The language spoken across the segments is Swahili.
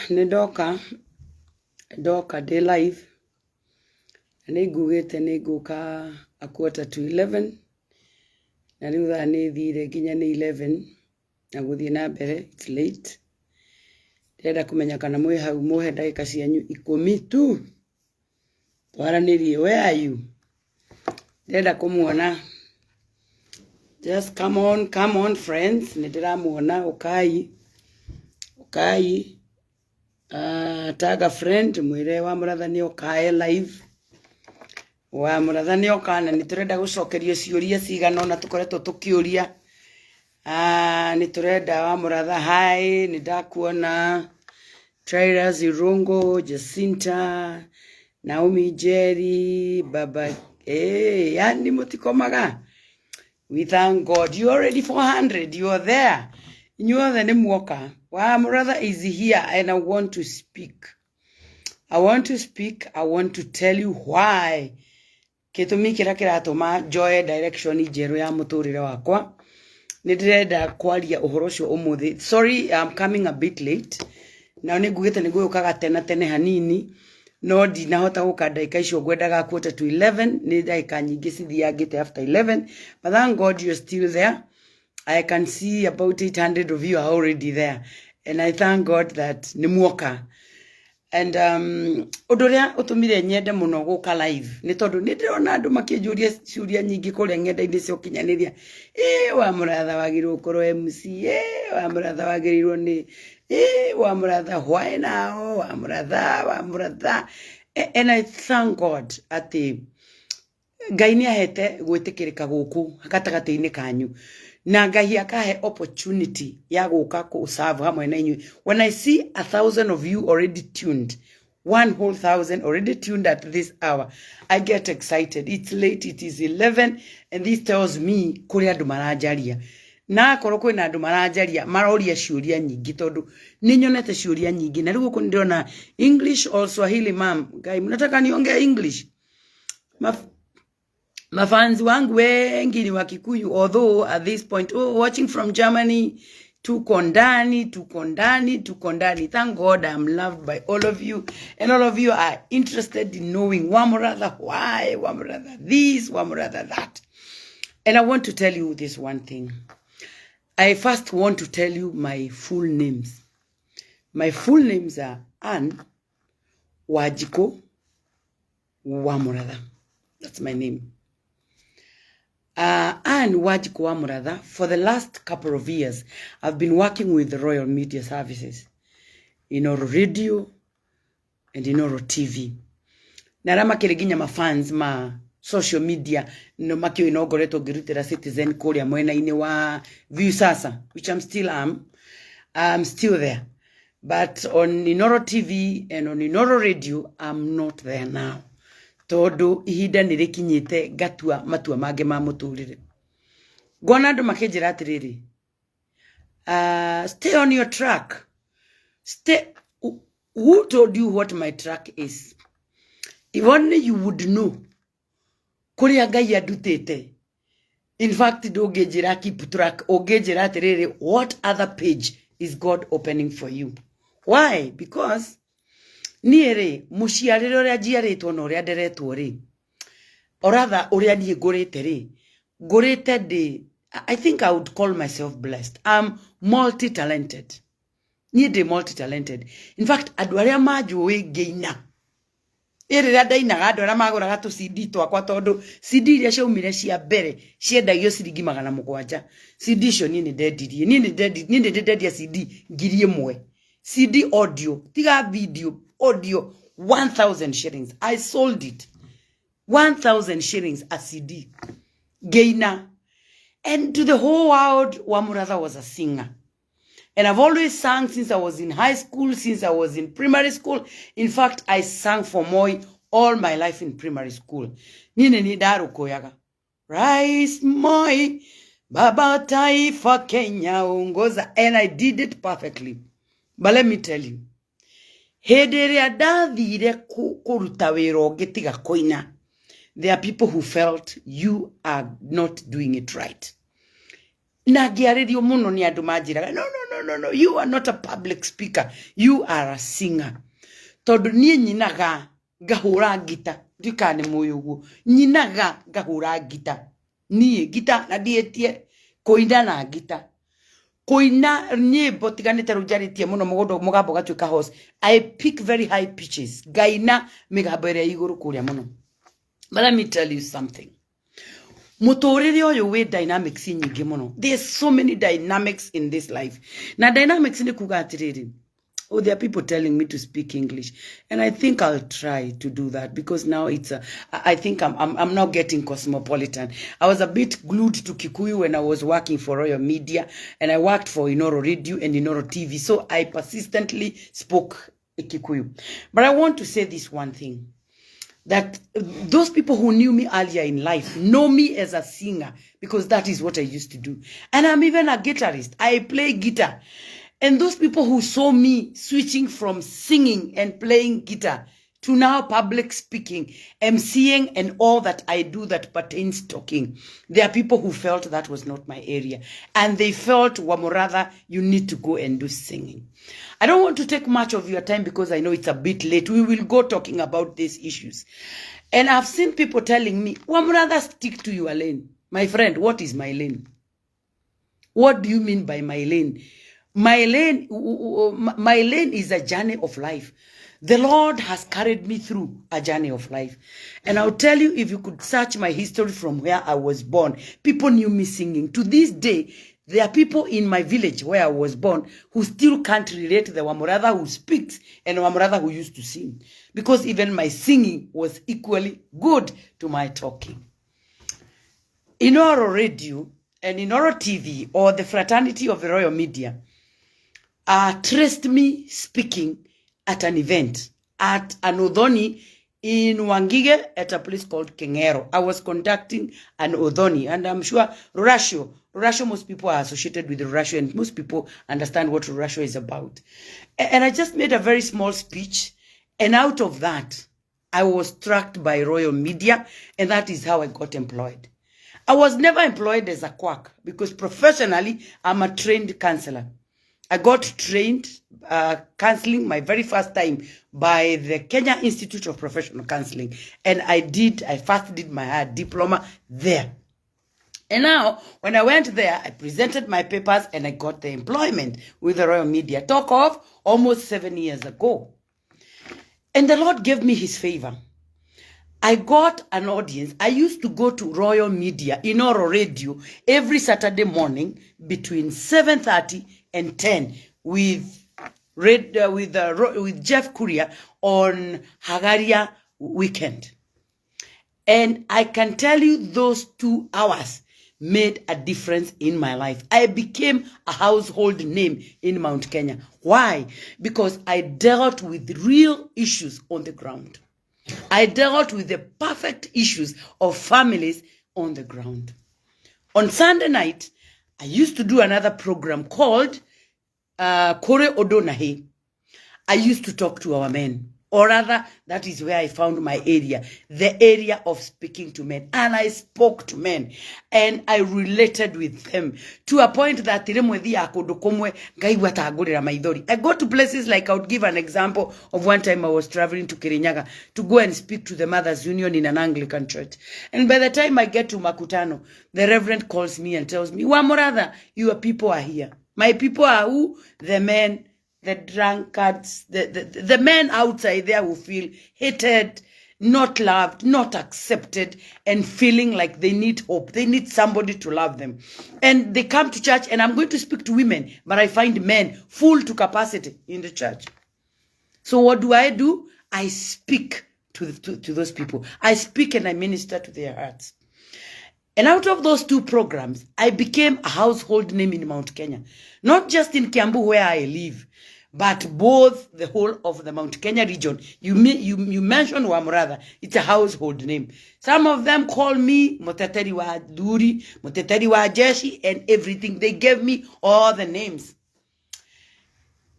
Nidoka day live. Nigugete niguka a 10:45. Na riu thaa ni thire nginya ni 11 na guthie na mbere. It's late. Ndenda kumenya kana mwe hau muhe ndagika cianyu 10 tu. Twaranirie, where are you? Ndenda kumuona. Just come on friends. Ndiramuona ukai. Taga friend mwire Wamuratha ni ukae live. Wamuratha ni ukana ni turenda gucokerio ciuria cigana na tukoretwo tukiuria. Ni turenda Wamuratha hi ni ndakuona. Trailers Irungo, Jacinta, Naomi Jerry, Baba yani mutikomaga. We thank God. You already 400. You are there. You are the name walker. Wamuratha is here and I want to speak. I want to tell you why. Kitumi kira kiratuma joy direction ijeru ya muturire wakwa. Ndirenda kwaria uhoro ucio umuthi. Sorry, I'm coming a bit late. Na nigugite nigukaga tene hanini. No ndinahota guka ndaika icio ngwendaga 10:45 ni ndaika nyingi cithiangite after 11. But thank God you're still there. I can see about 800 of you are already there. And I thank God that ni muoka. And uduria utumire nyende muno guka live. Ni tondu ni ndirona andu makijuria ciuria nyingi kuria ngenda-ini cia ukinyaniria. Wamuratha wagirwo korwo MC. Wamuratha wagirirwo ni Wamuratha why now? Wamuratha. And I thank God ati Ngai ni ahete gwitikirika guku gatagati-ini kanyu. Na Ngai akahe opportunity ya guka ku serve hamwe na inyu. When I see 1,000 of you already tuned, 1,000 already tuned at this hour, I get excited. It's late, it is 11, and this tells me kuri andu marajaria. Na korwo kwina andu marajaria maroria ciuria nyingi tondu ni nyonete ciuria nyingi na riu kundirona English or Swahili ma'am. Ngai mnataka niongea English? Mafans wangu wengi ni wa Kikuyu, although at this point, watching from Germany, tuko ndani. Thank God I'm loved by all of you. And all of you are interested in knowing Wamuratha why, Wamuratha this, Wamuratha that. And I want to tell you this one thing. I first want to tell you my full names. My full names are Anne Wajiko Wamuratha. That's my name. Anne Wajiko Wamuratha. For the last couple of years, I've been working with the Royal Media Services in Oro Radio and in Oro TV. Narama kiriginya ma fans ma social media no makio inaugurato girutira Citizen kuria mwena-ini wa View Sasa, which I'm still there. But on Inoro TV and on Inoro Radio, I'm not there now. Todo ihinda nirikinyite gatua matua mange ma muturire. Ngona andu makinjira atiriri. Stay on your track. Who told you what my track is? If only you would know. Kuria Ngai adutete. In fact, dogejira keep track. Ogejira atiriri. What other page is God opening for you? Why? Because niere mushiarire uria jiaritwo no uria nderetwo ri. Or rather uria nie ngurite ri. Ngurite ndi. I think I would call myself blessed. I'm multi-talented. Nie ndi multi-talented. In fact, andu aria majuwe ngeina. Iriria ndainaga andu aria maguraga tu CD twakwa tondu CD iria ciaumire cia mbere ciendagio ciringi 700. CD icio nie ni ndendirie. Nie ni ndendia CD 1,000. CD audio, tiga video, audio, 1,000 shillings. I sold it. 1,000 shillings a CD. Gainer. And to the whole world, Wamuratha was a singer. And I've always sung since I was in high school, since I was in primary school. In fact, I sang for Moi all my life in primary school. Nine ni daru koyaga. Rais Moi, Baba Taifa Kenya Ungoza. And I did it perfectly. But let me tell you, hederia dathire kuruta wiro getiga koina. There are people who felt you are not doing it right. Na ngiarĩrio mũno nĩ andũ manjĩraga, no, you are not a public speaker, you are a singer. Tondũ niĩ nyinaga ngahũra ngita, ndikane mũĩ ũguo, nyinaga ngahũra ngita, niĩ ngita na ndietie kũina na ngita. Kũina nyĩmbo tiganĩte rĩu njarĩtie mũno mũgambo gatuĩka hoarse. I pick very high pitches, ngaina mĩgambo ĩrĩa igũrũ kũrĩa mũno. But let me tell you something. Mũtũrĩre ũyũ wĩ dynamics nyingĩ mũno. There's so many dynamics in this life. Na dynamics nĩ kuga atĩrĩrĩ. Oh, there are people telling me to speak English, and I think I'll try to do that because now I think I'm now getting cosmopolitan. I was a bit glued to Kikuyu when I was working for Royal Media, and I worked for Inoro Radio and Inoro TV, so I persistently spoke Kikuyu. But I want to say this one thing, that those people who knew me earlier in life know me as a singer because that is what I used to do. And I'm even a guitarist. I play guitar. And those people who saw me switching from singing and playing guitar to now public speaking, emceeing, and all that I do that pertains talking, there are people who felt that was not my area. And they felt, Wamuratha, you need to go and do singing. I don't want to take much of your time because I know it's a bit late. We will go talking about these issues. And I've seen people telling me, Wamuratha, stick to your lane. My friend, what is my lane? What do you mean by my lane? My lane is a journey of life. The Lord has carried me through a journey of life. And I'll tell you, if you could search my history from where I was born, people knew me singing. To this day, there are people in my village where I was born who still can't relate to the Wamuratha who speaks and the Wamuratha who used to sing. Because even my singing was equally good to my talking. Inoro Radio and Inoro TV, or the fraternity of the Royal Media, traced me speaking at an event at an Odhoni in Wangige at a place called Kengero. I was conducting an Odhoni, and I'm sure Rurasho, most people are associated with Rurasho, and most people understand what Rurasho is about. And I just made a very small speech, and out of that, I was struck by Royal Media, and that is how I got employed. I was never employed as a quack because professionally, I'm a trained counselor. I got trained counseling my very first time by the Kenya Institute of Professional Counseling. And I first did my diploma there. And now, when I went there, I presented my papers and I got the employment with the Royal Media. Talk of almost 7 years ago. And the Lord gave me his favor. I got an audience. I used to go to Royal Media, Inoro Radio, every Saturday morning between 7:30 and 10 with Jeff Courier on Hagaria weekend. And I can tell you those 2 hours made a difference in my life. I became a household name in Mount Kenya. Why? Because I dealt with real issues on the ground. I dealt with the perfect issues of families on the ground. On Sunday night, I used to do another program called Kore Odonahe. I used to talk to our men. Or rather, that is where I found my area, the area of speaking to men. And I spoke to men. And I related with them to a point that I go to places like, I would give an example of one time I was traveling to Kirinyaga to go and speak to the Mothers Union in an Anglican church. And by the time I get to Makutano, the Reverend calls me and tells me, Wamuratha, your people are here. My people are who? The men, the drunkards, the men outside there who feel hated, not loved, not accepted, and feeling like they need hope. They need somebody to love them. And they come to church, and I'm going to speak to women, but I find men full to capacity in the church. So what do? I speak to those people. I speak and I minister to their hearts. And out of those 2 programs, I became a household name in Mount Kenya. Not just in Kiambu where I live, but both the whole of the Mount Kenya region. You mentioned Wamuratha. It's a household name. Some of them call me Moteteri wa Duri, Moteteri wa Jeshi, and everything. They gave me all the names.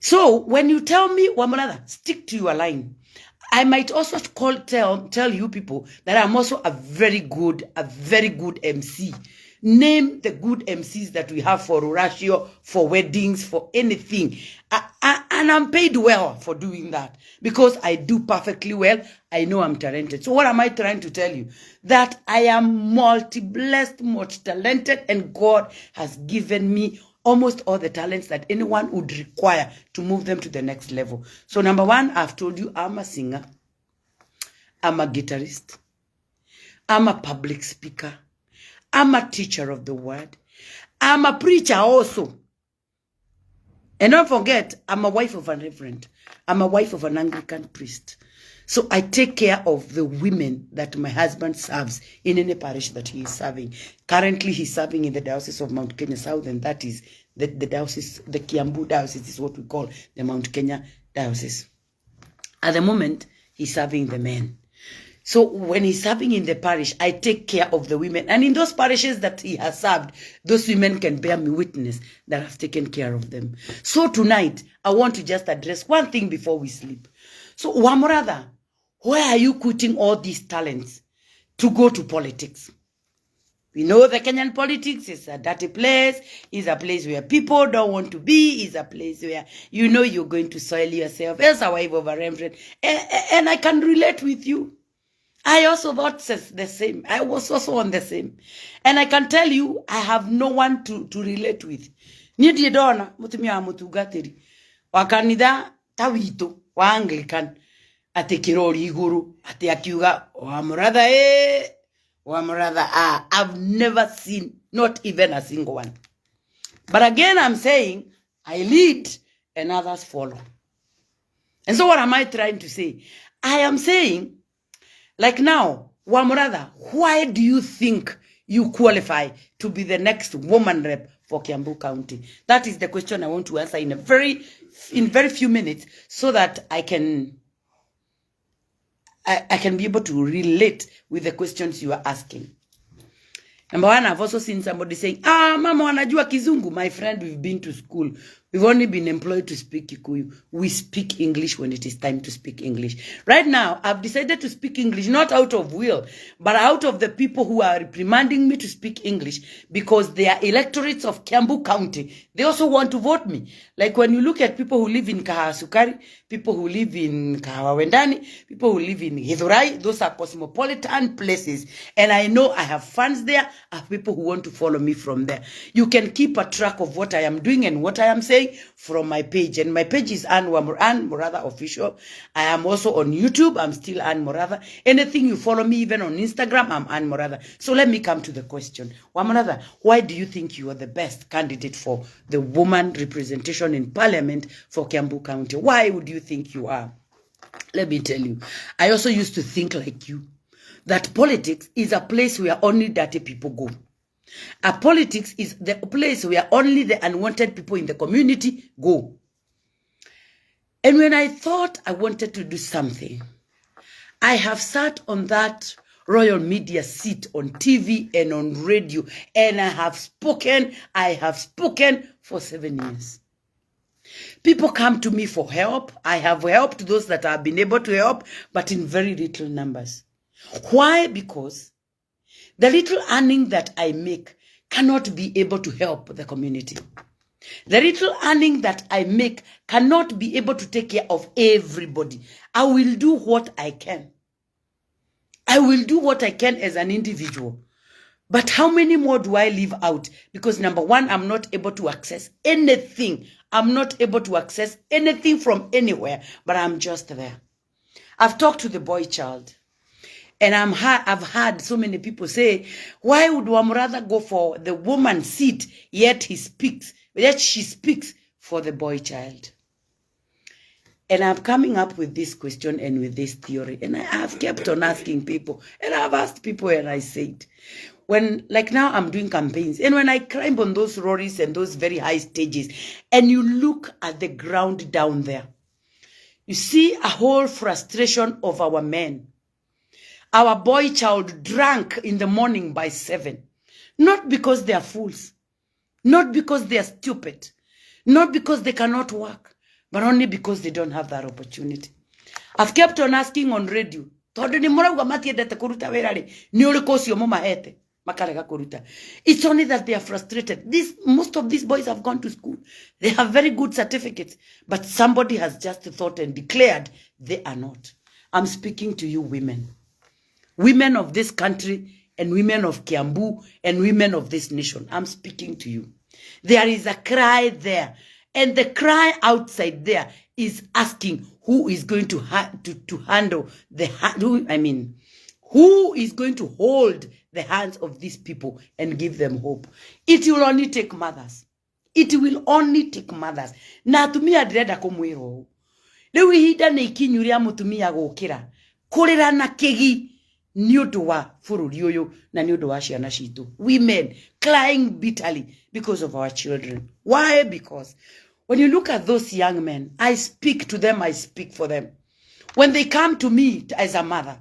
So when you tell me, Wamuratha, stick to your line, I might also tell you people that I'm also a very good MC. Name the good MCs that we have for Horatio, for weddings, for anything. And I'm paid well for doing that because I do perfectly well. I know I'm talented. So what am I trying to tell you? That I am multi-blessed, multi-talented, and God has given me almost all the talents that anyone would require to move them to the next level. So number one, I've told you I'm a singer. I'm a guitarist. I'm a public speaker. I'm a teacher of the word. I'm a preacher also. And don't forget, I'm a wife of a reverend. I'm a wife of an Anglican priest. So I take care of the women that my husband serves in any parish that he is serving. Currently, he's serving in the Diocese of Mount Kenya South, and that is the diocese, the Kiambu Diocese is what we call the Mount Kenya Diocese. At the moment, he's serving the men. So when he's serving in the parish, I take care of the women. And in those parishes that he has served, those women can bear me witness that I've taken care of them. So tonight, I want to just address one thing before we sleep. So Wamuratha, where are you putting all these talents to go to politics? We know the Kenyan politics is a dirty place, is a place where people don't want to be, is a place where you know you're going to soil yourself as a wife of a reverend. And I can relate with you. I also thought the same. I was also on the same. And I can tell you, I have no one to relate with. Nidi dona, mutumia mutugatiri. Wakanida tawito, wa Anglican. Ate kirori iguru, ate akiuga, Wamuratha Wamuratha I've never seen, not even a single one. But again, I'm saying, I lead and others follow. And so what am I trying to say? I am saying, like now, Wamuratha, why do you think you qualify to be the next woman rep for Kiambu County? That is the question I want to answer in very few minutes so that I can be able to relate with the questions you are asking. Number one, I've also seen somebody saying, mama wanajua Kizungu. My friend, we've been to school. We've only been employed to speak Kikuyu. We speak English when it is time to speak English. Right now, I've decided to speak English, not out of will, but out of the people who are reprimanding me to speak English because they are electorates of Kiambu County. They also want to vote me. Like when you look at people who live in Kahasukari, people who live in Kahawawendani, people who live in Githurai, those are cosmopolitan places. And I know I have fans there. I have people who want to follow me from there. You can keep a track of what I am doing and what I am saying from my page. And my page is Ann Wamuratha Official. I am also on YouTube. I'm still Ann Wamuratha. Anything you follow me, even on Instagram, I'm Ann Wamuratha. So let me come to the question. Wamuratha, why do you think you are the best candidate for the woman representation in parliament for Kiambu County? Why would you think you are? Let me tell you. I also used to think like you, that politics is a place where only dirty people go. A politics is the place where only the unwanted people in the community go. And when I thought I wanted to do something, I have sat on that royal media seat on TV and on radio, and I have spoken for 7 years. People come to me for help. I have helped those that I've been able to help, but in very little numbers. Why? Because the little earning that I make cannot be able to help the community. The little earning that I make cannot be able to take care of everybody. I will do what I can. I will do what I can as an individual. But how many more do I leave out? Because number one, I'm not able to access anything. I'm not able to access anything from anywhere, but I'm just there. I've talked to the boy child. And I've heard so many people say, why would Wamuratha go for the woman's seat, yet she speaks for the boy child? And I'm coming up with this question and with this theory. And I have kept on asking people. And I've asked people and I said, like now I'm doing campaigns. And when I climb on those lorries and those very high stages, and you look at the ground down there, you see a whole frustration of our men. Our boy child drank in the morning by 7. Not because they are fools. Not because they are stupid. Not because they cannot work. But only because they don't have that opportunity. I've kept on asking on radio. Todo ni mora uga mati edete kuruta werare. Ni ule kosi omo mahete. makarega kuruta. It's only that they are frustrated. Most of these boys have gone to school. They have very good certificates, but somebody has just thought and declared they are not. I'm speaking to you women. Women of this country and women of Kiambu and women of this nation. I'm speaking to you. There is a cry there. And the cry outside there is asking who is going to handle who is going to hold the hands of these people and give them hope. It will only take mothers. It will only take mothers. Na atumia ndirenda kumwiro. Riu ihinda ni ikinyu ria mutumia gukira kurira na kigi ni undu wa bururi uyu na ni undu wa ciana citu. Women crying bitterly because of our children. Why? Because when you look at those young men, I speak to them, I speak for them. When they come to me as a mother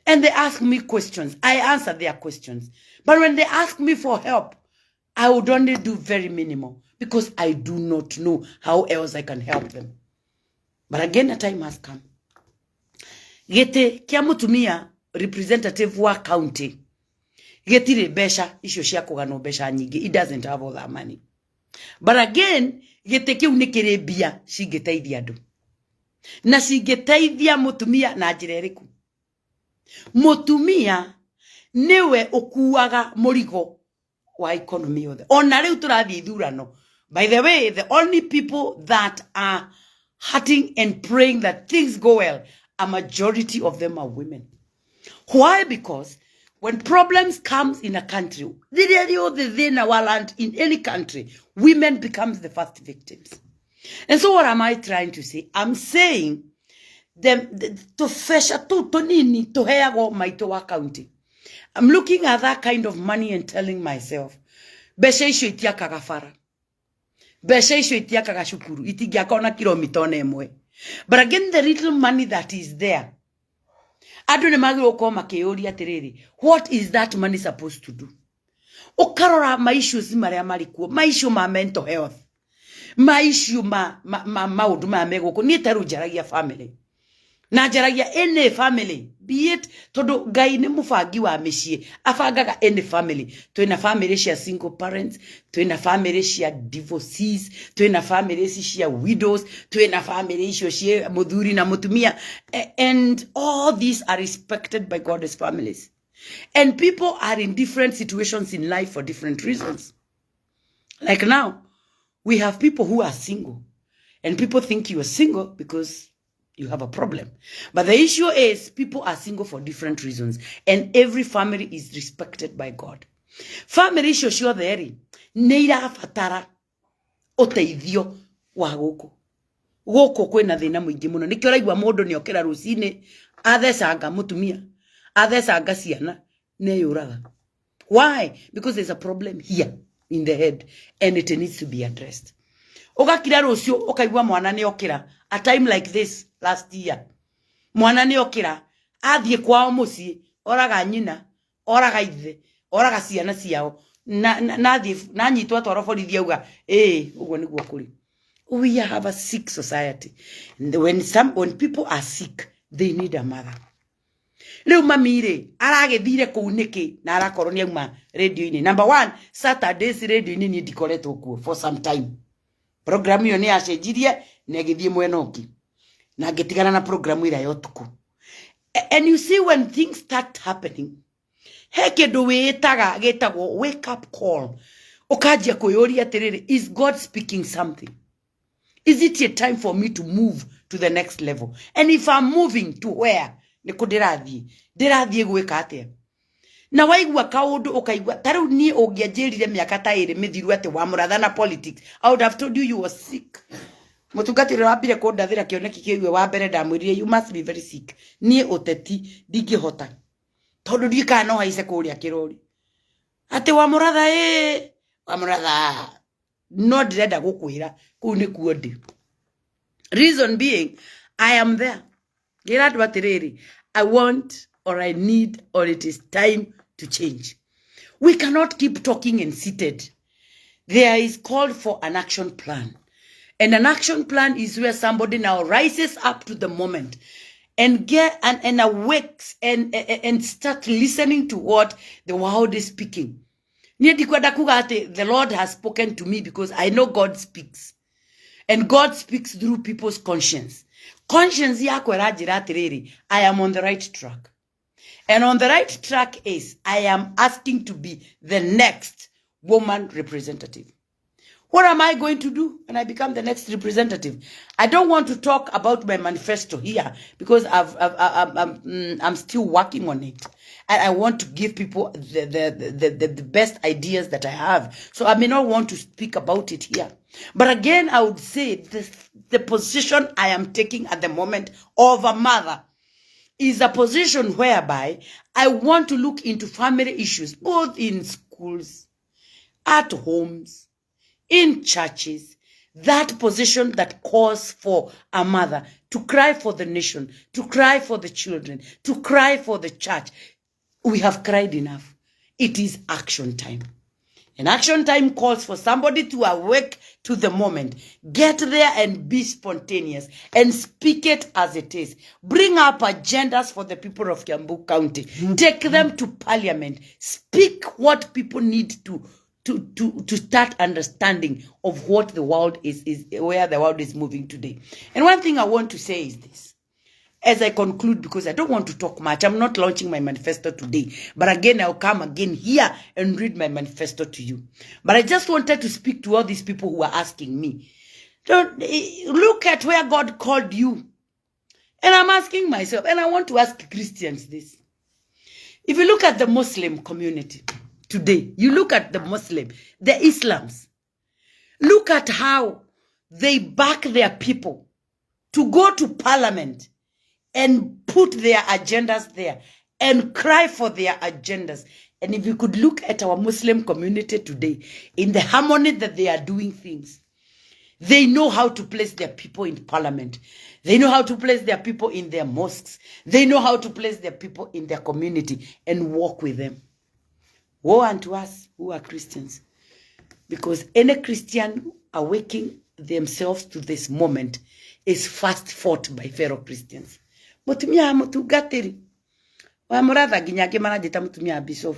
and they ask me questions, I answer their questions. But when they ask me for help, I would only do very minimal because I do not know how else I can help them. But again, the time has come. Gete kia mutumia representative wa county. Getire besha isho cia kugano besha nyingi. It doesn't have all that money. But again, gete kiu nikire bia cingiteithia andu. Na cingiteithia mutumia na njira iriku. Mutumia niwe ukuaga murigo wa economy yothe. Ona riu turathie ithurano. By the way, the only people that are hurting and praying that things go well, a majority of them are women. Why? Because when problems comes in a country, in any country, women becomes the first victims. And so what am I trying to say? I'm saying to fesha to nini to heago maitowa county. I'm looking at that kind of money and telling myself, besha isho itiaka gafara. Besha isho itiaka gashukuru. Itigiaka ona kilomita ona emwe. But again, the little money that is there, what is that money supposed to do? Okarora my issues maria marikuo, my issue ma mental health, my issue ma megoko ni teru jaragia family. Na jaragia any family, be it todo gai ni mufagi wa mishie, afagaga any family, to in a family share single parents, to in a family share divorcees, to in a family share widows, to in a family share mudhuri na mutumia, and all these are respected by God as families. And people are in different situations in life for different reasons. Like now, we have people who are single, and people think you are single because you have a problem. But the issue is people are single for different reasons. And every family is respected by God. Family shosho theri. Neira fatara. Oteithio wa goko. Goko kwena thina mwingi muno. Nikio raigwa mundu ni okera rucini. Athecanga mutumia. Athecanga ciana. Neyuraga. Why? Because there's a problem here in the head. And it needs to be addressed. Ogakira rucio okaigwa mwana ni okira. A time like this last year. Mwana ni okira. Athie kwao mucii. Oraga nyina. Oraga ithe. Oraga ciana ciao. Na nyitwa twaro borithi auga. Uguo niguo kuri. We have a sick society. And when people are sick, they need a mother. Leo mamire. Aragethire kou niki. Na arakorwo ni auma radio ini. Number one, Saturdays radio ini ni ndikoretwo kuo for some time. Programu yo ni acenjirie na githie mwenoki. Na getigana na programu ira yotuku. And you see when things start happening, heke do wetaga getagwo wake up call. Okajia koyori aterere, is God speaking something? Is it a time for me to move to the next level? And if I'm moving to where? Niko dirathie gweka atia. Na waigua kaundu okaigua taru ni ogiajerire miaka ta iri mithiru ate Wamuratha na politics. I would have told you you were sick. Mutungatire wambire kundathira kioneki kiwe wa mbere ndamwirire you must be very sick. Nie uteti ndingihota. Tondu ndika no haice kuria kirori. Ate Wamuratha Wamuratha no ndirenda gukwira ku ni kuo ndi. Reason being I am there. Gira andu atiriri I want or I need or it is time to change. We cannot keep talking and seated. There is called for an action plan. And an action plan is where somebody now rises up to the moment and get and awake and start listening to what the world is speaking. The Lord has spoken to me because I know God speaks. And God speaks through people's conscience. Conscience yako erajira atiriri, I am on the right track. And on the right track is, I am asking to be the next woman representative. What am I going to do when I become the next representative? I don't want to talk about my manifesto here because I'm still working on it. And I want to give people the best ideas that I have. So I may not want to speak about it here. But again, I would say the position I am taking at the moment of a mother is a position whereby I want to look into family issues, both in schools, at homes, in churches. That position that calls for a mother to cry for the nation, to cry for the children, to cry for the church. We have cried enough. It is action time. And action time calls for somebody to awake to the moment. Get there and be spontaneous and speak it as it is. Bring up agendas for the people of Kiambu County. Take them to parliament. Speak what people need to start understanding of what the world is where the world is moving today. And one thing I want to say is this. As I conclude, because I don't want to talk much, I'm not launching my manifesto today. But again, I'll come again here and read my manifesto to you. But I just wanted to speak to all these people who are asking me. Don't look at where God called you. And I'm asking myself, and I want to ask Christians this. If you look at the Muslim community today, you look at the Muslim, the Islams, look at how they back their people to go to parliament and put their agendas there and cry for their agendas. And if you could look at our Muslim community today, in the harmony that they are doing things, they know how to place their people in parliament. They know how to place their people in their mosques. They know how to place their people in their community and walk with them. Woe unto us who are Christians. Because any Christian awakening themselves to this moment is fast fought by fellow Christians. Mutumia mutugatiri Wamuratha nginya kimanajita mutumia bishop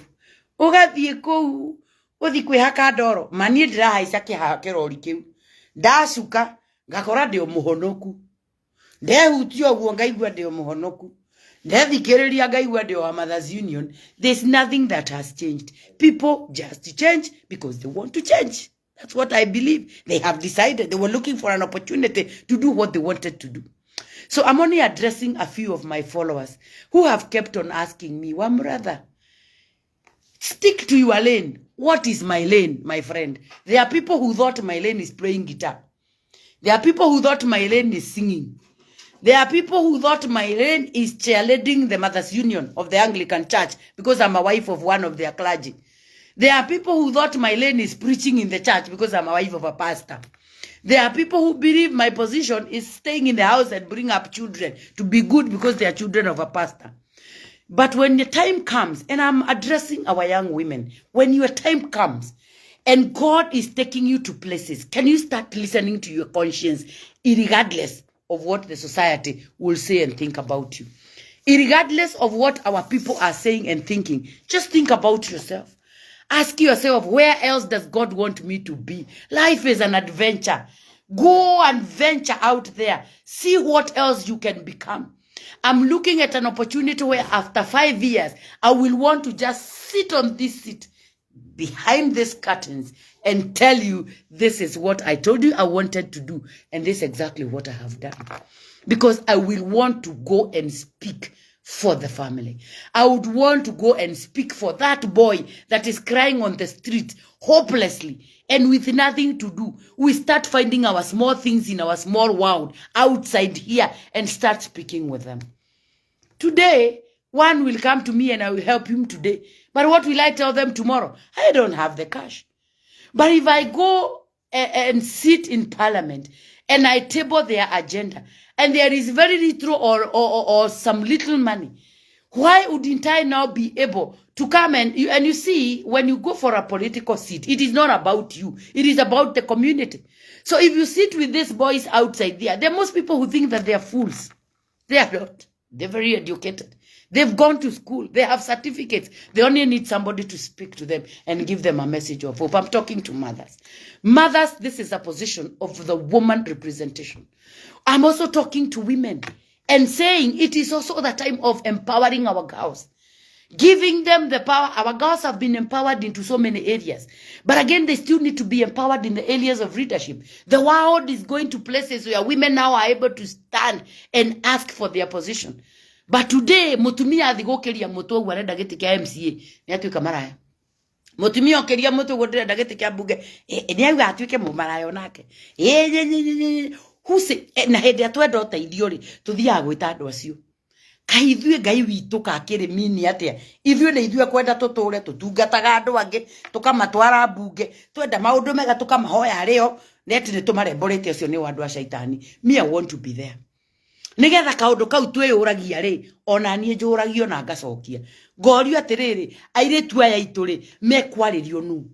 ugathie kou uthi kwihaka ndoro mani ndirahaica kihakero rikiu ndacuka ngakora ndio muhonoku ndehutio guo ngaigua ndio muhonoku ndethikiriria ngaigua ndio wa Mothers Union. There's nothing that has changed. People just change because they want to change. That's what I believe. They have decided. They were looking for an opportunity to do what they wanted to do. So I'm only addressing a few of my followers who have kept on asking me, Wamuratha, stick to your lane. What is my lane, my friend? There are people who thought my lane is playing guitar. There are people who thought my lane is singing. There are people who thought my lane is cheerleading the Mothers Union of the Anglican Church because I'm a wife of one of their clergy. There are people who thought my lane is preaching in the church because I'm a wife of a pastor. There are people who believe my position is staying in the house and bring up children to be good because they are children of a pastor. But when the time comes, and I'm addressing our young women, when your time comes and God is taking you to places, can you start listening to your conscience, regardless of what the society will say and think about you? Regardless of what our people are saying and thinking, just think about yourself. Ask yourself, where else does God want me to be? Life is an adventure. Go and venture out there. See what else you can become. I'm looking at an opportunity where after 5 years, I will want to just sit on this seat behind these curtains and tell you, this is what I told you I wanted to do. And this is exactly what I have done. Because I will want to go and speak for the family. I would want to go and speak for that boy that is crying on the street hopelessly and with nothing to do. We start finding our small things in our small world outside here and start speaking with them. Today, one will come to me and I will help him today. But what will I tell them tomorrow? I don't have the cash. But if I go and sit in parliament and I table their agenda, and there is very little or some little money, why wouldn't I now be able to come and you see, when you go for a political seat, it is not about you. It is about the community. So if you sit with these boys outside there are most people who think that they are fools. They are not. They're very educated. They've gone to school. They have certificates. They only need somebody to speak to them and give them a message of hope. I'm talking to mothers. Mothers, this is a position of the woman representation. I'm also talking to women and saying it is also the time of empowering our girls. Giving them the power. Our girls have been empowered into so many areas. But again, they still need to be empowered in the areas of leadership. The world is going to places where women now are able to stand and ask for their position. But today, mutumia athigokeria mutu gwa renda giti kia MCA ni atuika maraya. Mutumia okeria mutu gwa renda giti kia bunge ni auga atuike mumaraya onake. Huse na hende atwenda uteithio ri tuthiaga gwita andu acio. Kaithue Ngai witu ka kirimi atia ithue ni ithue kwenda tuture tutungataga andu angi tukamatwara bunge twenda maundu mega tukamahoya ario neti ni tumaremborete acio ni wandu a shaitani. Me, I want to be there. Nigetha kaundu kau twiyuragia ri ona nie njuragio na ngacokia ngorio atiriri airetu aya ituri mekwaririo nu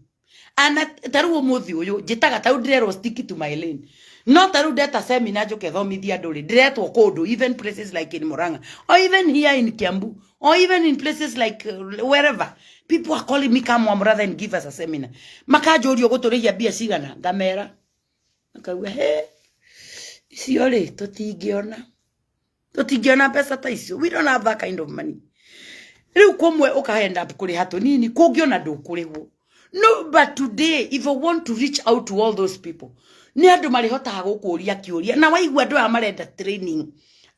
ana taru umuthi uyu njitaga taru ndirero stick to my lane. No taru data seminar njuke thomithia nduri ndiretwo kundu even places like in Murang'a or even here in Kiambu or even in places like wherever people are calling me come Wamuratha and give us a seminar. Makanjurio guturigia bia cigana ngamera akauga he icio ri tutingiona pesa ta icio. We don't have that kind of money. Riu kumwe ukahenda kuri hatu nini kungiona ndukurihwo. No, but today if I want to reach out to all those people ni andu marihotaga gukuria kiuria na waigua andu amarenda training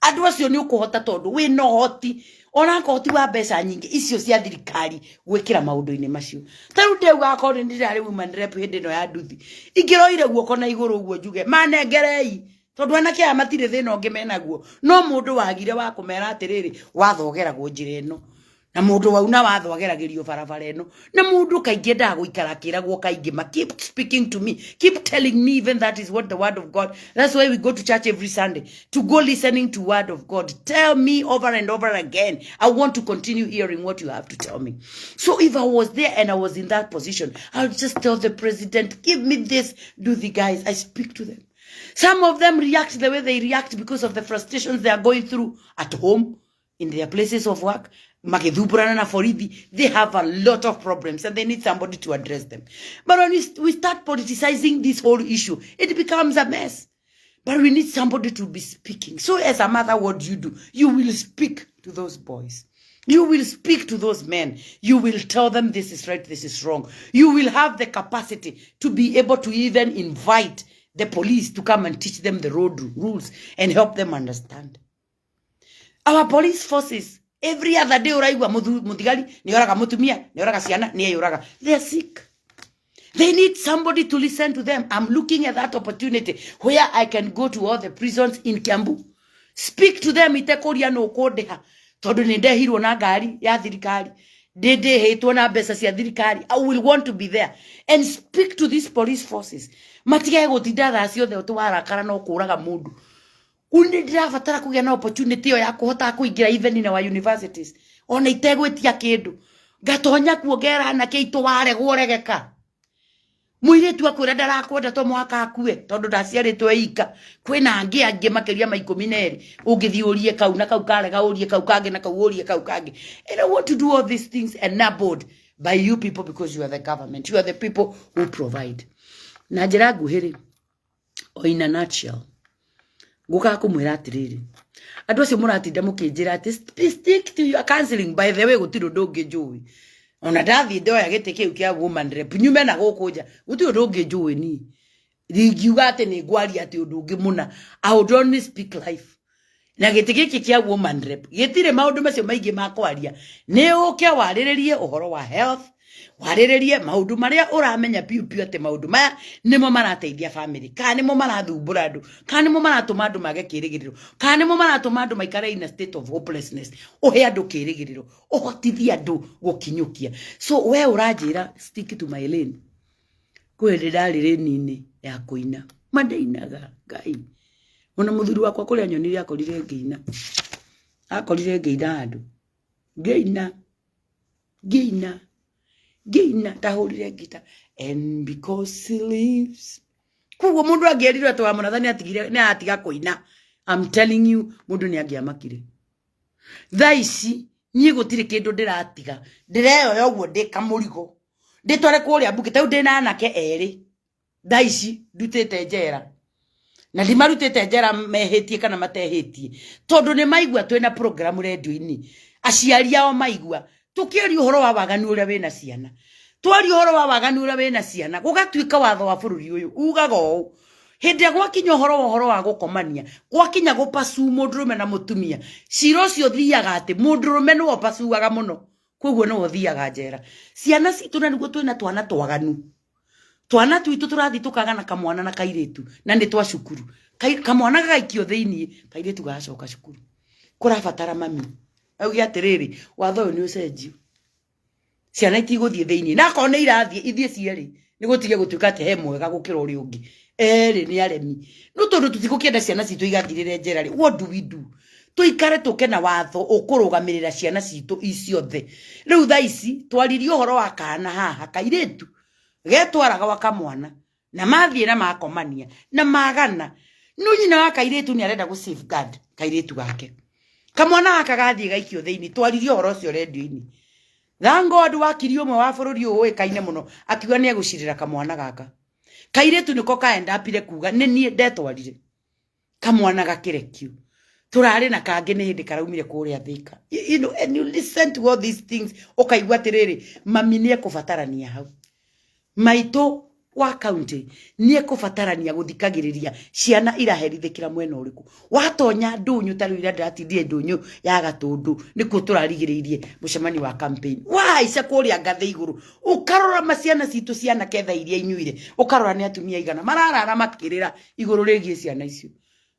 andu acio ni ukuhota tondu we no hoti ona kohoti wa mbeca nyingi icio cia thirikari gwikira maundu-ini macio. Taru ndeuga akoni ndirari woman rep hindi no ya nduthi ingiroire guoko na iguru uguo njuge manengerei tondu anake aya matire thina ungi menaguo no mundu wagire wa kumera atiriri wathogeragwo njira ino na mundu wauna wathogeragirio barabara ino na mundu kaingi ndaguikara kiragwo kaingi ma keep speaking to me, keep telling me even that is what the word of God. That's why we go to church every Sunday, to go listening to word of God. Tell me over and over again. I want to continue hearing what you have to tell me. So if I was there and I was in that position, I would just tell the president, give me this, do the guys. I speak to them. Some of them react the way they react because of the frustrations they are going through at home, in their places of work. They have a lot of problems and they need somebody to address them. But when we start politicizing this whole issue, it becomes a mess. But we need somebody to be speaking. So as a mother, what do? You will speak to those boys. You will speak to those men. You will tell them this is right, this is wrong. You will have the capacity to be able to even invite the police to come and teach them the road rules and help them understand. Our police forces, every other day, they are sick. They need somebody to listen to them. I'm looking at that opportunity where I can go to all the prisons in Kiambu. Speak to them. I will want to be there and speak to these police forces. Ndirabatara kugia na opportunity ya kuhota kuingira even in our universities ona itegwetia kindu ngatonya kuongera na kiito waregwo regeka muiretu akwira ndarakwenda to mwaka akue tondu ndaciaritwo ika kwina angi makeria ma 12 ungithiurie kau na kau karega urie kau kangi na kau urie kau kangi. And I want to do all these things enabled by you people because you are the government. You are the people who provide. Na njira nguhiri o in a nutshell guka kumwira atiriri andu acio muratinda mukinjira ati stick to your counseling. By the way gutiro ndungi njui ona ndathi ndoya gite kiu kia woman rep nyume na gukunja gutiro ndungi njui ni ringiuga ati ni ngwari ati undu ungi muna. I would only speak life na gite giki kia woman rep gitire maundu macio maingi makwaria ni uke wariririe uhoro wa health, wariririe maundu maria uramenya piu ati maundu maya nimo marateithia family kana nimo marathumbura andu kana nimo maratuma andu mage kirigiriro kana nimo maratuma andu maikare in a state of hopelessness. Uhe andu kirigiriro, uhotithia andu gukinyukia. So we uranjira stick to my lane kwende ndari lane-ini ya kuina mandainaga Ngai. Ona muthuri wakwa kuria nyonire akorire ngeina andu Gina tahurire ngita and because he lives. Kugo mundu angerirwe to Wamuratha ni atigire ni atiga kuina. I'm telling you mundu ni angiamakire. Thaici nie gutire kindu ndiratiga ndireyo yoguo ndikamurigo nditware kuria mbuke tau ndina anake eri thaici ndutite njera na ndimarutite njera mehetie kana matehetie tondu ni maigua twina program radio-ini aciari ao maigua tukiari uhoro wa waganu uria wina ciana twari uhoro wa waganu uria wina ciana gugatuika watho wa bururi uyu ugaga uu hinde gwakinya uhoro wa gukomania gwakinya gupasu mundurume na mutumia ciro cio thiaga ati mundurume no pasuaga muno koguo no thiaga njera ciana citu na niguo twina twana twaganu twana twitu turathi tukagana kamwana na kairetu na ni twa cukuru kamwana gagaikio thiini kairetu gacoka cukuru kurabatara mami augi atiriri watho uyu ni ucenjio ciana itiguthie thiini na kone irathie ithie cieri ni gutige gutuika te he mwega gukira uri ungi eri ni aremi no tondu tutigukienda ciana citu igathirire njera ri what do we do tuikare tukena watho ukurugamirira ciana citu iciothe riu thaici twaririe uhoro wa kana haha kairetu getwaraga wa kamwana na mathie na makomania na magana no nyina wa kairetu ni arenda gu safeguard kairetu gake kamwana akagathie gaikio thiini twaririe uhoro cio radio-ini thank God wakiri umwe wa bururi uwe kaine muno akiuga ni egucirira kamwana gaka kairetu niko kaenda apire kuga ni nie ndetwarire kamwana gakirekio turari na kange ni hindi karaumire kuria thika you know and you listen to all these things ukaigua tiriri mami ni ekubatarania hau maito wa county ni ekubatarania guthikagiriria ciana iraherithikira mwena uriku watonya ndunyu tari ira ndatithie ndunyu ya gatundu nikuo turarigiririe mucemani wa campaign waica kuria ngathe iguru ukarora maciana citu ciana ketha iria inyuire ukarora ni atumia igana mararara makirira iguru rigie ciana icio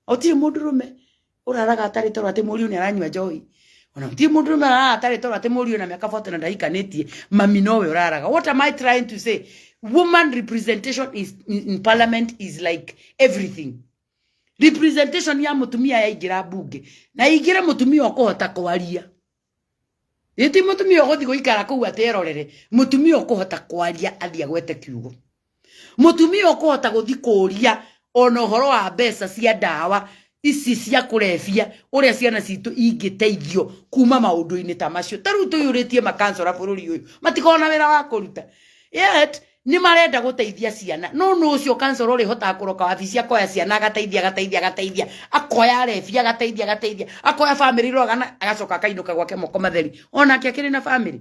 otiri mundurume uraraga atari toro ati muriu ni aranywa joy ona ti mundurume atari toro ati muriu na miaka 40 na ndaikanitie mami nowe uraraga. What am I trying to say? Woman representation in parliament is like everything. Representation ya mutumia ya igira bunge na igira mutumia okuhota kwaria iti mutumia ogothi guikara kuu aterorere mutumia okuhota kwaria athia gwete kiugo mutumia okuhota guthi kuria ona uhoro wa mbeca cia ndawa ici cia kurefia uria ciana citu ingiteithio kuma maundu-ini ta macio taru tuyuritie makansora bururi uyu matikona wira wa kuruta yet ni marenda guteithia ciana no ucio kansora uri hota kuroka wabici akoya ciana agateithia akoya refia agateithia akoya family rogana agacoka kainuka gwake moko matheri ona akiri na family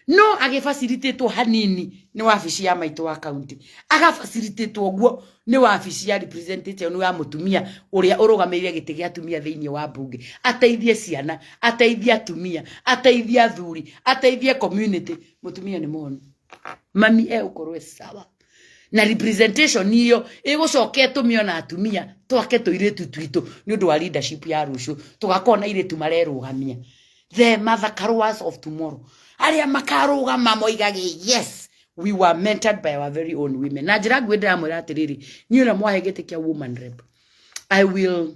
no agifacilitate hanini ni wabici ya maito wa county agafacilitate oguo ni wabici ya representative ni wa mutumia uria urugamirire giti gia atumia thiini wa bunge ateithie ciana ateithie atumia ateithie athuri ateithie community mutumia ni mono mami ukorwe sawa na representation niyo igucoke tumio na atumia twake tuiretu twitu ni undu wa leadership ya rushu tugakona iretu marerugamia the mother carwas of tomorrow aria makarugama moigage yes we were mentored by our very own women na njira gwendera mwira atiriri ni ura mwahegete kia woman rep I will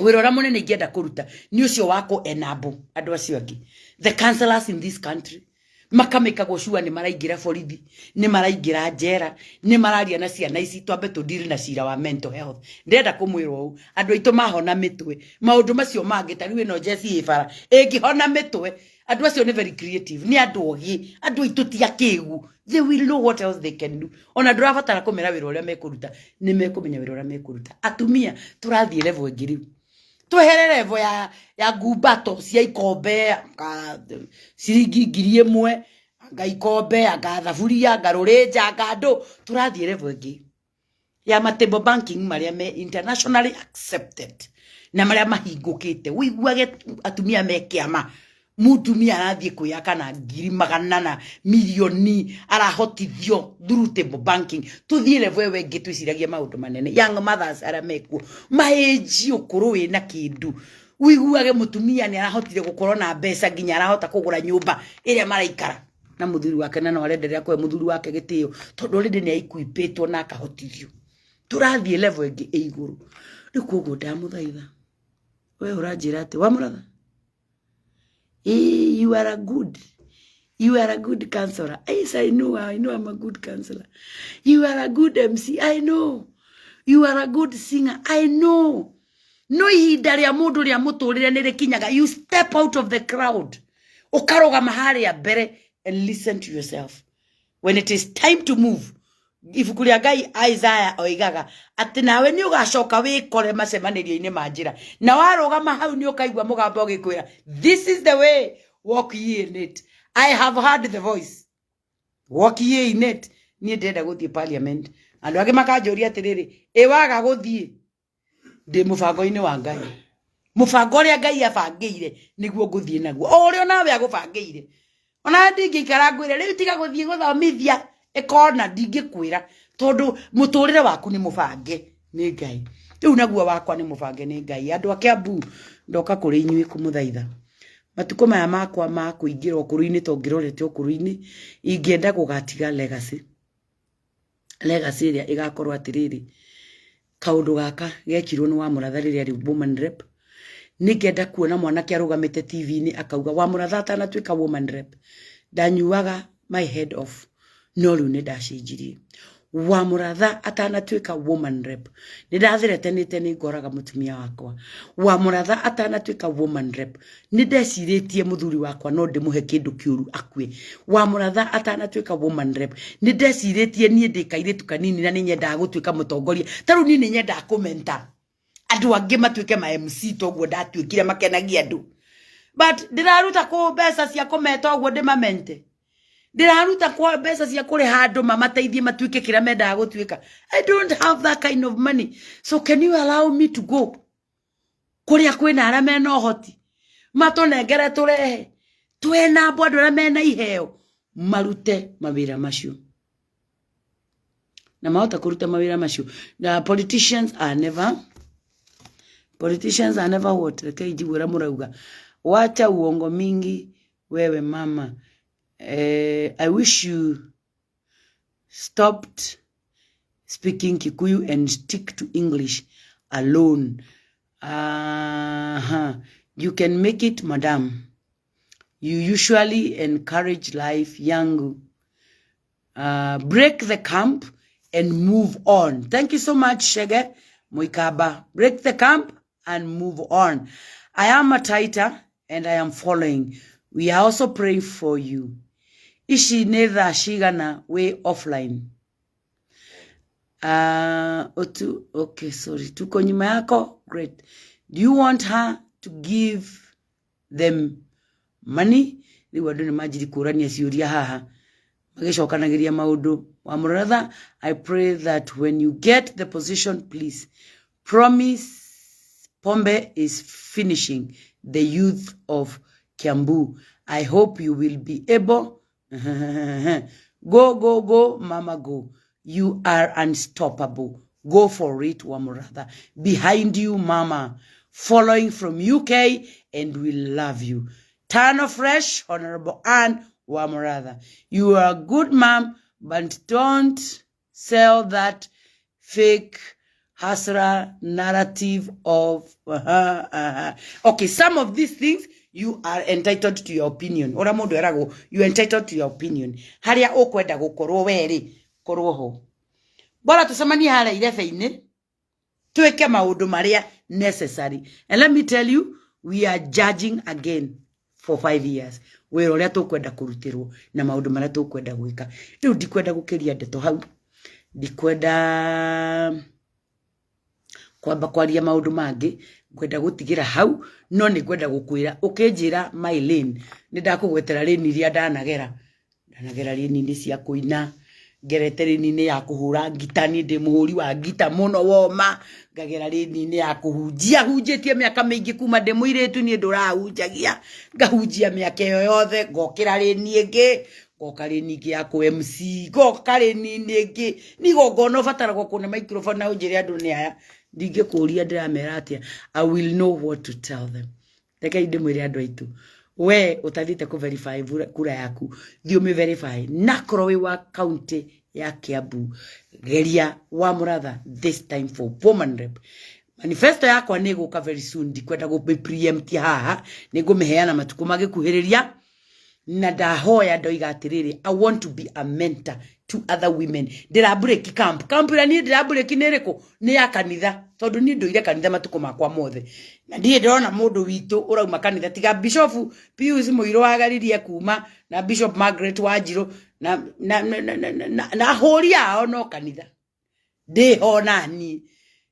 wirora munene ingenda kuruta ni ucio wako enable andu acio angi the councillors in this country makameka goshua ni maraingira borithi ni maraingira njera ni mararia na ciana ici twambe tu deal na cira wa mental health ndenda kumwirwo u andu aitu mahona mitwe maundu macio mangi tari we no jesi ibara ingihona mitwe andu acio ni very creative ni andu ogi andu aitu ti akigu they will know what else they can do ona ndurabatara kumera wira uria mekuruta ni mekumenya wira uria mekuruta atumia turathie level ngiriu tweherere level ya gubato cia ikombe ciringi 1000 anga ikombe anga thaburia anga rurinja anga ndu turathie level ingi ya matable banking maria me internationally accepted na maria mahingukite wiguage atumia mekiama mutumia arathie kuyaka na 200 na milioni arahotithio through table banking tuthie level we ngi twiciragia maundu manene young mothers ara mekuo maheji ukuru wina kindu wiguage mutumia ni arahotire gukorwo na mbeca nginya arahota kugura nyumba iria maraikara na muthuri wake na no arenderea kwa muthuri wake gitio tondu rindi ni aikuipetwo na akahotithio turathie level ingi iguru rikugo ndamuthaitha we uranjira ati Wamuratha you are a good counselor. Yes, I know I'm a good counselor. You are a good MC. I know. You are a good singer. I know. no ihinda ria mundu ria muturire ni rikinyaga. You step out of the crowd, ukaroga mahali ya mbere and listen to yourself. When it is time to move, ibuku ria Ngai Isaiah oigaga ati nawe ni ugacoka wikore macemanirio-ini ma njira, na warogama hau ni ukaigwa mugambo ugikwira, this is the way, walk ye in it. I have heard the voice, walk ye in it. Ni ndenda guthie parliament, andu age makanjuria atiriri, waga guthie ndi mubango-ini wa Ngai, mubango ria Ngai abangire niguo nguthie naguo, o rio nawe agubangire. Ona ndingikara ngwire riu tiga guthie guthomithia ekona ndingikwira, tondu muturire waku ni mubange ni Ngai. Riu naguo wakwa ni mubange ni Ngai. Andu a Kiambu ndoka kuri inyui kumuthaitha, matuko maya makwa ma kuingira ukuru-ini tongirorete ukuru-ini, ingienda gugatiga legacy iria igakorwo atiriri, kaundu gaka gekirwo ni Wamuratha riria ari woman rep. Ningenda kuona mwanake arugamite TV-ini akauga Wamuratha atanatuika woman rep, ndanyuaga my head off. No riu ni ndacenjirie. Wamuratha atanatuika woman rep, ni ndathirete ni ngoraga mutumia wakwa. Wamuratha atanatuika woman rep, ni ndeciritie muthuri wakwa no ndimuhe kindu kiuru akue. Wamuratha atanatuika woman rep, ni ndeciritie nie ndikairitu kanini na ni nyenda gutuika mutongoria. Taru ni nyenda kumenta andu angi matuike ma MC toguo ndatuikire makenagia andu, but ndiraruta ku mbeca cia kumeta uguo ndimamente. Ndiraruta kwa mbeca cia kuri handu mamateithie matuike kira menda gutuika. I don't have that kind of money, so can you allow me to go kuria kwina ara mena hoti matonengere turehe twena bwandu ara mena iheo marute mawira macio na mahota kuruta mawira macio. The politicians are never what kaijigura murauga wacha uongo mingi wewe mama. I wish you stopped speaking Kikuyu and stick to English alone. You can make it, madam. You usually encourage life young. Break the camp and move on. Thank you so much, Shege Moikaba. Break the camp and move on. I am a tighter and I am following. We are also praying for you. Ishi nether shigana way offline. Okay, sorry. Tuko nyuma yako. Great. Do you want her to give them money? Ni wadu ni majiri kurani asiuria haha. Magesho kanagiria maudu. Wamuratha, I pray that when you get the position, please promise Pombe is finishing the youth of Kiambu. I hope you will be able. Go, mama, go. You are unstoppable. Go for it, Wamuratha. Behind you, mama. Following from UK, and we love you. Turn of fresh, Honorable Anne Wamuratha. You are a good mom, but don't sell that fake hasra narrative of Okay, some of these things you are entitled to your opinion. Ora mundu erago, you are entitled to your opinion. Haria ukwenda gukorwo weri korwo ho. Bora tusemani hala irebe-ini tuweke maundu maria necessary. And let me tell you, we are judging again for 5 years. Wera uria tukwenda kurutirwo na maundu maria tukwenda gwika. Riu ndikwenda gukiria ndeto hau. Ndikwenda kwamba kwaria maundu mangi, kwenda gutigira hau, no ni kwenda gukwira ukinjira my lane. Ni ndakugwetera lane iria ndanagera lane ni cia kuina, ngerete lane ni ya kuhura ngita, ni ndi muhuri wa ngita muno woma, ngagera lane ni ya kuhunjia, hunjitie miaka mingi kuma ndi muiretu ni ndurahunjagia, ngahunjia miaka yo yothe, ngokira lane ingi, ngoka lane ingi ya ku MC, ngoka lane ingi, ni gogono fatara gukune microphone na unjire andu ni aya. Dige kuria ndiramera atia, I will know what to tell them. Teka inde mwire andu aitu, we utathite ku verify kura yaku, thio me verify nakoro wi wa county ya Kiambu, geria Wamuratha this time for woman rep. Manifesto yakwa ni guka very soon, ndikwenda go preempt haha, ni gumiheana matuko magikuhiriria. na ndahoya ndoiga atiriri, I want to be a mentor to other women. Ndira break camp ira ni ndira break niriko ni ya kanitha tondu ni ndoire kanitha matuko makwa mothe na ndie ndona mundu witu urauma kanitha tiga Bishop Pius Muiro wagaririe kuma na Bishop Margaret Wanjiru na hori yao no kanitha ndiho nani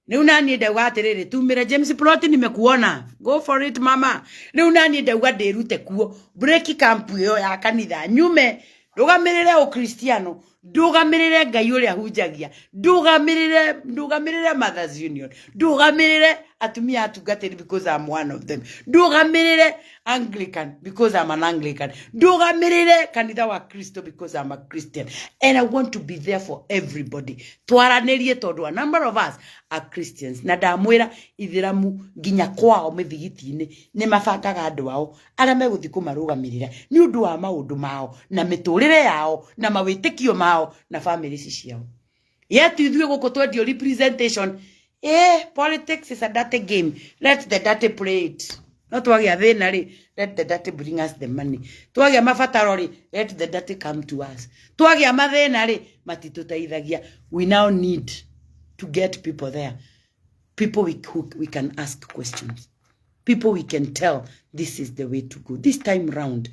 riu nani ndauga atiriri tumire James Plot nimekuona, go for it mama. Riu nani ndauga ndirute kuo break camp yo ya kanitha nyume ndugamirire ukristiano, ndugamirire ngai uria hunjagia, ndugamirire Mothers Union, ndugamirire atumia atungatiri because I'm one of them, ndugamirire Anglican because I'm an Anglican, ndugamirire kanitha wa Kristo because I'm a Christian, and I want to be there for everybody. Twaranirie tondu a number of us are Christians na ndamwira ithiramu nginya kwao mithigiti-ini ni mabangaga andu ao aria meguthi kumarugamirira ni undu wa maundu mao na miturire yao na mawitikio mao na families ciao. Yet ithuĩ gũkũ twendio representation. Politics is a dirty game. Let the dirty play it. No twagia thĩna rĩ, let the dirty bring us the money. Twagia mabataro rĩ, let the dirty come to us. Twagia mathĩna rĩ, matitũteithagia. We now need to get people there. People we can ask questions. People we can tell this is the way to go. This time round,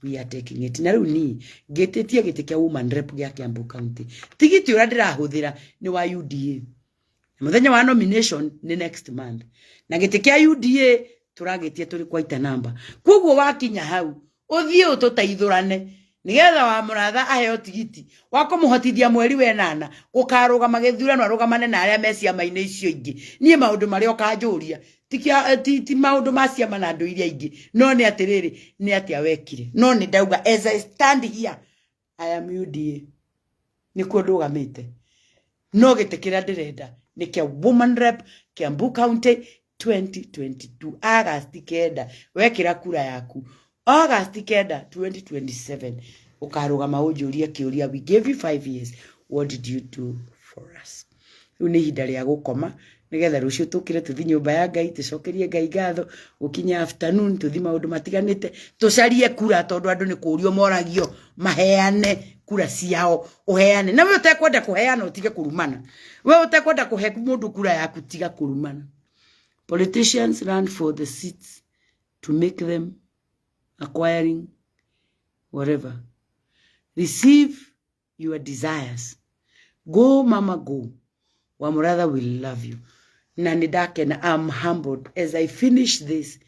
we are taking it. Na riu ni getetia gite kia woman rep gia Kiambu County. Tigiti ura ndirahuthira ni wa UDA. Muthenya wa nomination ni next month. Na gite kia UDA turagetia turi kwaita namba. Koguo wakinya hau, uthie ututaithurane. Nigetha Wamuratha aheo tigiti wa kumuhotithia mweri we 8 ukarugama githurano arugamane na aria mecia maine icio ingi. Nie maundu maria ukanjuria ti maundu ma ciama na andu iria ingi, no ni atiriri ni atia wekire. No ni ndauga as I stand here I am UDA ni kuo ndugamite, no gite kiria ndirenda ni kia woman rep Kiambu County 2022 August kenda wekira kura yaku August kenda 2027 ukarugama unjuria kiuria we gave you 5 years, what did you do for us? Ni hinda ria gukoma nigetha rucio tukire tuthi nyumba ya Ngai tucokerie Ngai ngatho gukinya afternoon tuthi maundu matiganite tucarie kura tondu andu ni kurio moragio maheane kura ciao uheane na we utakwenda kuheana utige kurumana, we utakwenda kuhe mundu kura yaku tiga kurumana. Politicians run for the seats to make them acquiring whatever. Receive your desires. Go mama go. Wamuratha will love you. Nanidake, I'm humbled as I finish this.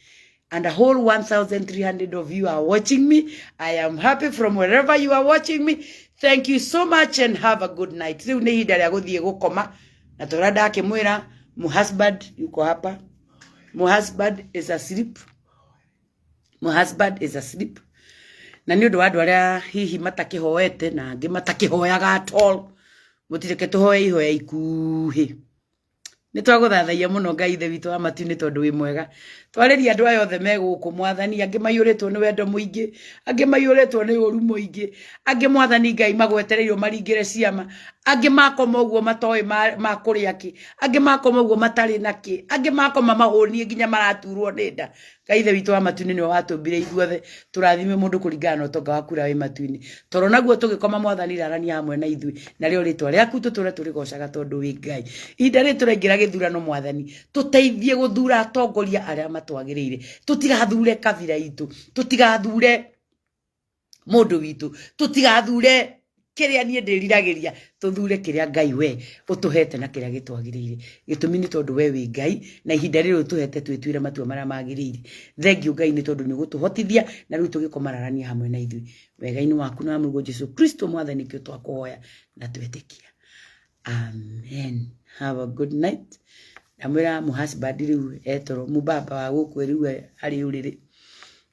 And a whole 1,300 of you are watching me. I am happy from wherever you are watching me. Thank you so much and have a good night. Riu ni hinda ria guthie gukoma na turadake mwira muhusband yuko hapa. Muhusband is asleep. Muhusband is asleep. Na ni undu wa andu aria hihi matakihoete na angi matakihoyaga at all. Mutireke tuhoe ihoya ikuhi. Ni twaguthathaia muno Ngai ithe witu wa matu-ini tondu wi mwega. Twariria andu aya othe meguku Mwathani, angi mayuritwo ni wendo muingi, angi mayuritwo ni uru muingi, angi Mwathani Ngai magwetereirwo maringire ciama, angi makoma uguo matoi makuria ki, angi makoma uguo matari naki, angi makoma mahunie nginya maraturwo ni nda. Ngai ithe witu wa matu-ini ni watumbire ithuothe, turathime mundu kuringana na utonga waku wi matu-ini. Toro naguo tugikoma Mwathani rarania hamwe na ithui, na rio ritwa riaku tuture turigocaga tondu wi Ngai. Inda ri turaingira githurano Mwathani, tuteithie guthura atongoria aria matwagirire, tutigathure kabira itu, tutigathure mundu witu, tutigathure kiria nie ndiriragiria, tuthure kiria Ngai we utuhete na kiria gitwagirire. Gitumi ni tondu we wi Ngai na ihinda riri utuhete twitwire matua maria magirire. Thengiu Ngai ni tondu ni gutuhotithia na riu tugikomararania hamwe na ithui. Wega-ini waku na Mungu Jesu Kristo Mwathani kio twakuhoya na twetikia. Amen. Have a good night. Namwira muhusband riu etoro mubaba wa guku riu ari uriri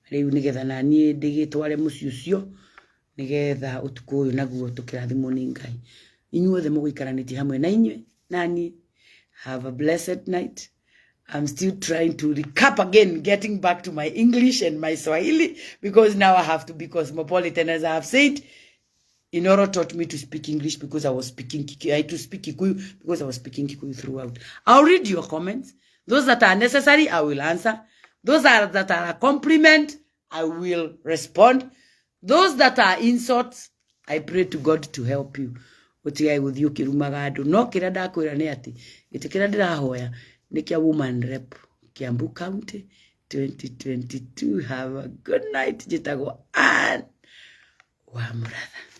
riu nigetha nani ndigitware muci ucio nigetha utuku uyu naguo tukirathimwo ni Ngai. Inyuothe muguikaraniti hamwe na inywe nani. Have a blessed night. I'm still trying to recap again, getting back to my English and my Swahili, because now I have to be cosmopolitan, as I have said. Inoro taught me to speak English because I was speaking Kikuyu. I had to speak Kikuyu because I was speaking Kikuyu throughout. I'll read your comments. Those that are necessary, I will answer. Those that are a compliment, I will respond. Those that are insults, I pray to God to help you. Utigai guthii ukirumaga andu no kira ndakwira ni ati giti kira ndirahoya ni kia woman rep Kiambu County 2022. Have a good night. Jitagwo Wamuratha.